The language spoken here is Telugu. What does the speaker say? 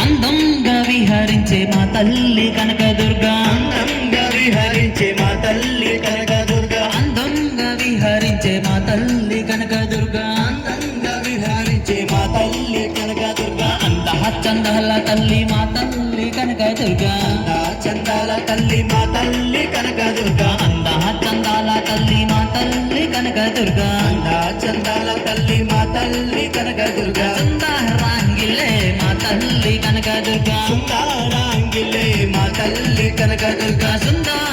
అందంగా విహరించే మా తల్లి కనకదుర్గా, అందంగా విహరించే మా తల్లి కనకదుర్గా, అందంగా విహరించే మా తల్లి కనకదుర్గా, అందంగా విహరించే మా తల్లి కనకదుర్గా, చందాల తల్లి మా తల్లి కనకదుర్గా, చందాల తల్లి మా తల్లి కనకదుర్గా, చందాల తల్లి మా తల్లి కనకదుర్గా, చందాల తల్లి మా తల్లి కనకదుర్గా, సుందరాంగిలే మా తల్లి కనకదుర్గా, సుందరాంగిలే మా తల్లి కనకదుర్గా, సుందర